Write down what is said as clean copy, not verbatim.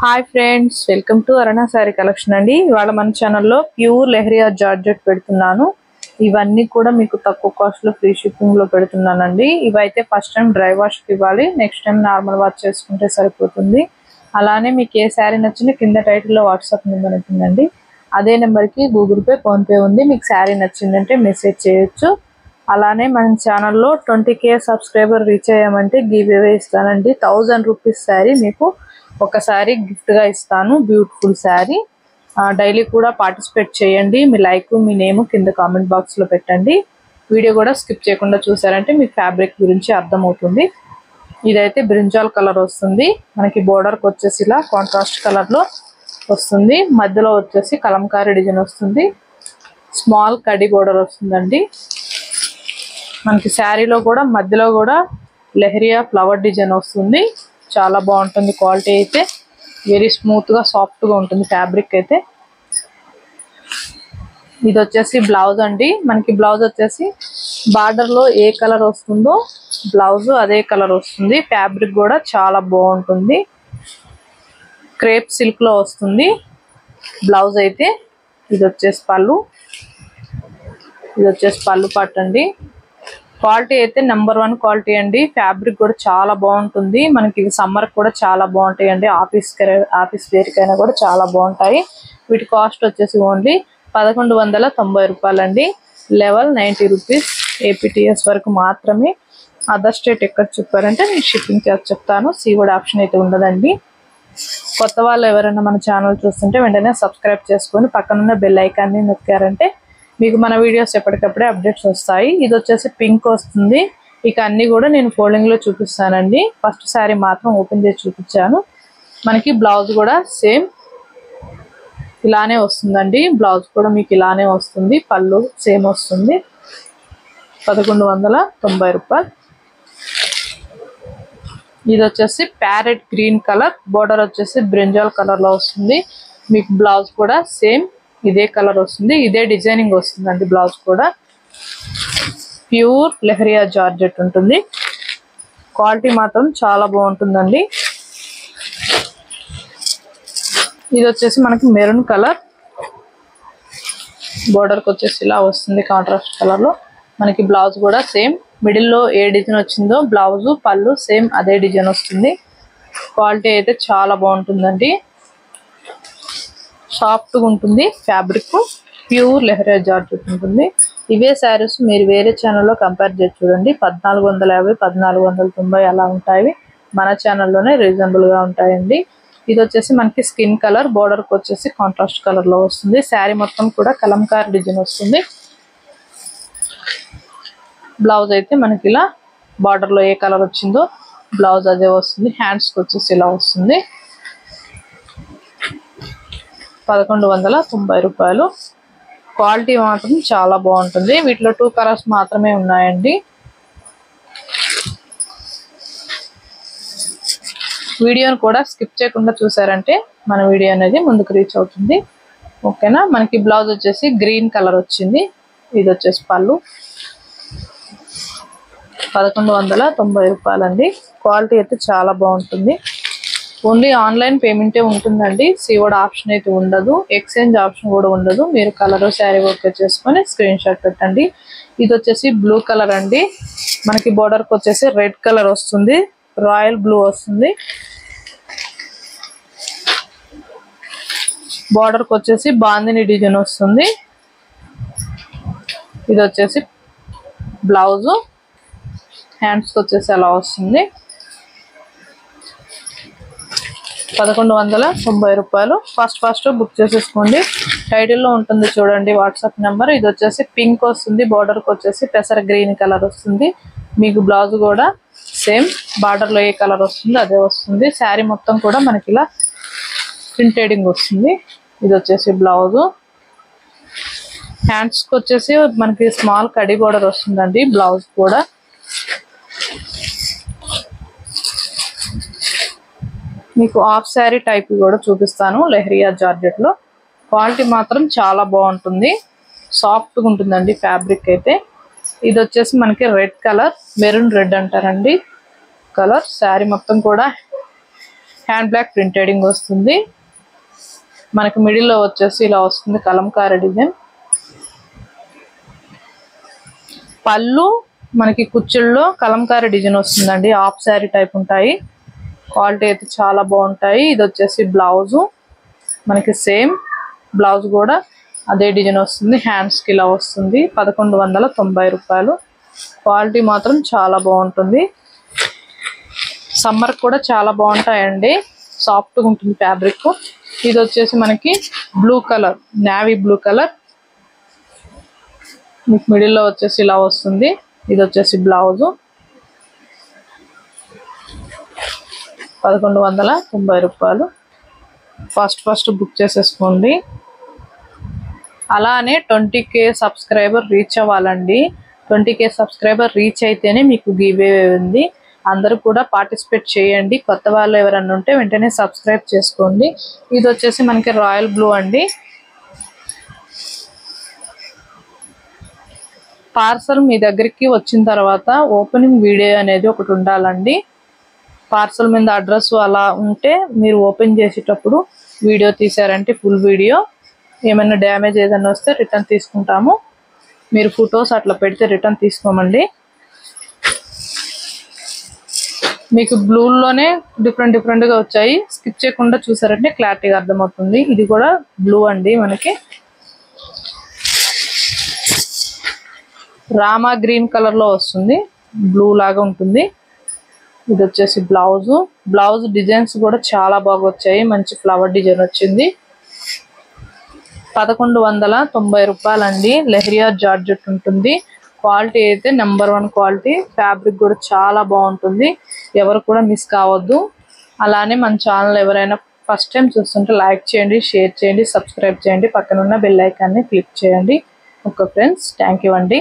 Hi friends, welcome to Aruna sorry collection అండి. ఇవాళ మన ఛానల్లో ప్యూర్ లెహరియా జార్జెట్ పెడుతున్నాను. ఇవన్నీ కూడా మీకు తక్కువ కాస్ట్ లో ఫ్రీ షిప్పింగ్ లో పెడుతున్నానండి. ఇవైతే ఫస్ట్ టైం డ్రై వాష్ కి ఇవ్వాలి, నెక్స్ట్ టైం నార్మల్ వాష్ చేసుకుంటే సరిపోతుంది. అలానే మీకు ఏ శారీ నచ్చినా కింద టైటిల్ లో వాట్సాప్ నెంబర్ ఉంటుందండి. అదే నెంబర్ కి గూగుల్ పే, ఫోన్ పే ఉంది. మీకు శారీ నచ్చిందంటే మెసేజ్ చేయొచ్చు. అలానే మన ఛానల్లో 20K సబ్స్క్రైబర్ రీచ్ అయ్యామంటే గివ్ అవే ఇస్తానండి. 1000 రూపీస్ శారీ మీకు ఒకసారి గిఫ్ట్ గా ఇస్తాను. బ్యూటిఫుల్ శారీ. డైలీ కూడా పార్టిసిపేట్ చేయండి. మీ లైక్, మీ నేమ్ కింద కామెంట్ బాక్స్ లో పెట్టండి. వీడియో కూడా స్కిప్ చేయకుండా చూసారంటే మీకు ఫ్యాబ్రిక్ గురించి అర్థమవుతుంది. ఇదైతే బ్రింజాల్ కలర్ వస్తుంది. మనకి బోర్డర్కి వచ్చేసి ఇలా కాంట్రాస్ట్ కలర్ లో వస్తుంది. మధ్యలో వచ్చేసి కలంకారీ డిజైన్ వస్తుంది. స్మాల్ కడి బోర్డర్ వస్తుందండి. మనకి శారీలో కూడా మధ్యలో కూడా లెహరియా ఫ్లవర్ డిజైన్ వస్తుంది. చాలా బాగుంటుంది. క్వాలిటీ అయితే వెరీ స్మూత్ గా సాఫ్ట్ గా ఉంటుంది ఫ్యాబ్రిక్ అయితే. ఇది వచ్చేసి బ్లౌజ్ అండి. మనకి బ్లౌజ్ వచ్చేసి బార్డర్ లో ఏ కలర్ వస్తుందో బ్లౌజ్ అదే కలర్ వస్తుంది. ఫ్యాబ్రిక్ కూడా చాలా బాగుంటుంది. క్రేప్ సిల్క్ లో వస్తుంది బ్లౌజ్ అయితే. ఇది వచ్చేసి పళ్ళు, ఇది వచ్చేసి పళ్ళు పార్ట్ అండి. క్వాలిటీ అయితే నెంబర్ 1 క్వాలిటీ అండి. ఫ్యాబ్రిక్ కూడా చాలా బాగుంటుంది. మనకి ఇవి సమ్మర్ కూడా చాలా బాగుంటాయి అండి. ఆఫీస్ వేర్ కైనా కూడా చాలా బాగుంటాయి. వీటి కాస్ట్ వచ్చేసి ఓన్లీ 1190 రూపాయలండి. లెవెల్ 90 రూపీస్ ఏపీటీఎస్ వరకు మాత్రమే. అదర్ స్టేట్ ఎక్కడ చెప్పారంటే నేను షిప్పింగ్ చార్జ్ చెప్తాను. సీవర్డ్ ఆప్షన్ అయితే ఉండదండి. కొత్త వాళ్ళు ఎవరైనా మన ఛానల్ చూస్తుంటే వెంటనే సబ్స్క్రైబ్ చేసుకొని పక్కనున్న బెల్ ఐకాన్ని నొక్కారంటే మీకు మన వీడియోస్ ఎప్పటికప్పుడే అప్డేట్స్ వస్తాయి. ఇది వచ్చేసి పింక్ వస్తుంది. ఇక అన్ని కూడా నేను ఫోల్డింగ్ లో చూపిస్తానండి. ఫస్ట్ శారీ మాత్రం ఓపెన్ చేసి చూపించాను. మనకి బ్లౌజ్ కూడా సేమ్ ఇలానే వస్తుందండి. బ్లౌజ్ కూడా మీకు ఇలానే వస్తుంది. పళ్ళు సేమ్ వస్తుంది. 1190 రూపాయలు. ఇది వచ్చేసి ప్యారెట్ గ్రీన్ కలర్, బోర్డర్ వచ్చేసి బ్రింజాల్ కలర్ లో వస్తుంది. మీకు బ్లౌజ్ కూడా సేమ్ ఇదే కలర్ వస్తుంది. ఇదే డిజైనింగ్ వస్తుందండి. బ్లౌజ్ కూడా ప్యూర్ లెహరియా జార్జెట్ ఉంటుంది. క్వాలిటీ మాత్రం చాలా బాగుంటుందండి. ఇది వచ్చేసి మనకి మెరూన్ కలర్, బోర్డర్కి వచ్చేసి ఇలా వస్తుంది కాంట్రాస్ట్ కలర్ లో. మనకి బ్లౌజ్ కూడా సేమ్ మిడిల్ లో ఏ డిజైన్ వచ్చిందో బ్లౌజ్ పళ్ళు సేమ్ అదే డిజైన్ వస్తుంది. క్వాలిటీ అయితే చాలా బాగుంటుందండి. సాఫ్ట్ గా ఉంటుంది ఫ్యాబ్రిక్. ప్యూర్ లెహరియా జార్జెట్ ఉంటుంది. ఇవే శారీస్ మీరు వేరే ఛానల్లో కంపేర్ చేసి చూడండి. 1450, 1490 అలా ఉంటాయి. మన ఛానల్లోనే రీజనబుల్ గా ఉంటాయండి. ఇది వచ్చేసి మనకి స్కిన్ కలర్, బోర్డర్కి వచ్చేసి కాంట్రాస్ట్ కలర్ లో వస్తుంది. శారీ మొత్తం కూడా కలంకారీ డిజైన్ వస్తుంది. బ్లౌజ్ అయితే మనకి ఇలా బార్డర్ లో ఏ కలర్ వచ్చిందో బ్లౌజ్ అదే వస్తుంది. హ్యాండ్స్ కి వచ్చేసి ఇలా వస్తుంది. 1190 రూపాయలు. క్వాలిటీ మాత్రం చాలా బాగుంటుంది. వీటిలో 2 కలర్స్ మాత్రమే ఉన్నాయండి. వీడియోని కూడా స్కిప్ చేయకుండా చూసారంటే మన వీడియో అనేది ముందుకు రీచ్ అవుతుంది. ఓకేనా. మనకి బ్లౌజ్ వచ్చేసి గ్రీన్ కలర్ వచ్చింది. ఇది వచ్చేసి పళ్ళు. 1190 రూపాయలండి. క్వాలిటీ అయితే చాలా బాగుంటుంది. ఓన్లీ ఆన్లైన్ పేమెంటే ఉంటుందండి. సీవర్డ్ ఆప్షన్ అయితే ఉండదు. ఎక్స్చేంజ్ ఆప్షన్ కూడా ఉండదు. మీరు కలర్ శారీ ఓకే చేసుకొని స్క్రీన్ షాట్ పెట్టండి. ఇది వచ్చేసి బ్లూ కలర్ అండి. మనకి బోర్డర్కి వచ్చేసి రెడ్ కలర్ వస్తుంది. రాయల్ బ్లూ వస్తుంది. బోర్డర్కి వచ్చేసి బాందిని డిజైన్ వస్తుంది. ఇది వచ్చేసి బ్లౌజ్, హ్యాండ్స్కి వచ్చేసి అలా వస్తుంది. 1190 రూపాయలు. ఫస్ట్ బుక్ చేసేసుకోండి. టైటిల్లో ఉంటుంది చూడండి వాట్సాప్ నెంబర్. ఇది వచ్చేసి పింక్ వస్తుంది. బోర్డర్కి వచ్చేసి పెసర గ్రీన్ కలర్ వస్తుంది. మీకు బ్లౌజ్ కూడా సేమ్ బార్డర్ లో ఏ కలర్ వస్తుందో అదే వస్తుంది. శారీ మొత్తం కూడా మనకి ఇలా ప్రింటెడింగ్ వస్తుంది. ఇది వచ్చేసి బ్లౌజ్. హ్యాండ్స్కి వచ్చేసి మనకి స్మాల్ కడి బోర్డర్ వస్తుందండి. బ్లౌజ్ కూడా మీకు హాఫ్ శారీ టైప్ కూడా చూపిస్తాను లెహరియా జార్జెట్ లో. క్వాలిటీ మాత్రం చాలా బాగుంటుంది. సాఫ్ట్ గా ఉంటుందండి ఫ్యాబ్రిక్ అయితే. ఇది వచ్చేసి మనకి రెడ్ కలర్, మెరూన్ రెడ్ అంటారండి కలర్. శారీ మొత్తం కూడా హ్యాండ్ బ్లాక్ ప్రింటెడింగ్ వస్తుంది. మనకి మిడిల్ లో వచ్చేసి ఇలా వస్తుంది కలంకారీ డిజైన్. పళ్ళు మనకి కుచ్చుల్లో కలంకారీ డిజైన్ వస్తుందండి. హాఫ్ శారీ టైప్ ఉంటాయి. క్వాలిటీ అయితే చాలా బాగుంటాయి. ఇది వచ్చేసి బ్లౌజ్, మనకి సేమ్ బ్లౌజ్ కూడా అదే డిజైన్ వస్తుంది. హ్యాండ్స్ కి ఇలా వస్తుంది. 1190 రూపాయలు. క్వాలిటీ మాత్రం చాలా బాగుంటుంది. సమ్మర్ కూడా చాలా బాగుంటాయండి. సాఫ్ట్గా ఉంటుంది ఫ్యాబ్రిక్. ఇది వచ్చేసి మనకి blue colour, navy blue colour. మీకు మిడిల్ లో వచ్చేసి ఇలా వస్తుంది. ఇది వచ్చేసి బ్లౌజ్ 1190 రూపాయలు. ఫస్ట్ బుక్ చేసేసుకోండి. అలానే 20K సబ్స్క్రైబర్ రీచ్ అవ్వాలండి. 20K సబ్స్క్రైబర్ రీచ్ అయితేనే మీకు గివ్ అవే ఉంది. అందరూ కూడా పార్టిసిపేట్ చేయండి. కొత్త వాళ్ళు ఎవరన్నా ఉంటే వెంటనే సబ్స్క్రైబ్ చేసుకోండి. ఇది వచ్చేసి మనకి రాయల్ బ్లూ అండి. పార్సల్ మీ దగ్గరికి వచ్చిన తర్వాత ఓపెనింగ్ వీడియో అనేది ఒకటి ఉండాలండి. పార్సల్ మీద అడ్రస్ అలా ఉంటే మీరు ఓపెన్ చేసేటప్పుడు వీడియో తీసారంటే ఫుల్ వీడియో. ఏమైనా డ్యామేజ్ ఏదైనా వస్తే రిటర్న్ తీసుకుంటాము. మీరు ఫొటోస్ అట్లా పెడితే రిటర్న్ తీసుకోమండి. మీకు బ్లూలోనే డిఫరెంట్ గా వచ్చాయి. స్కిప్ చేయకుండా చూసారంటే క్లారిటీగా అర్థమవుతుంది. ఇది కూడా బ్లూ అండి. మనకి రామా గ్రీన్ కలర్ లో వస్తుంది. బ్లూ లాగా ఉంటుంది. ఇది వచ్చేసి బ్లౌజ్ డిజైన్స్ కూడా చాలా బాగా వచ్చాయి. మంచి ఫ్లవర్ డిజైన్ వచ్చింది. 1190 రూపాయలండి. లెహరియా జార్జెట్ ఉంటుంది. క్వాలిటీ అయితే నెంబర్ 1 క్వాలిటీ. ఫ్యాబ్రిక్ కూడా చాలా బాగుంటుంది. ఎవరు కూడా మిస్ కావద్దు. అలానే మన ఛానల్ ఎవరైనా ఫస్ట్ టైం చూస్తుంటే లైక్ చేయండి, షేర్ చేయండి, సబ్స్క్రైబ్ చేయండి. పక్కన ఉన్న బెల్ ఐకాన్ని క్లిక్ చేయండి. ఓకే ఫ్రెండ్స్, థ్యాంక్ యూ అండి.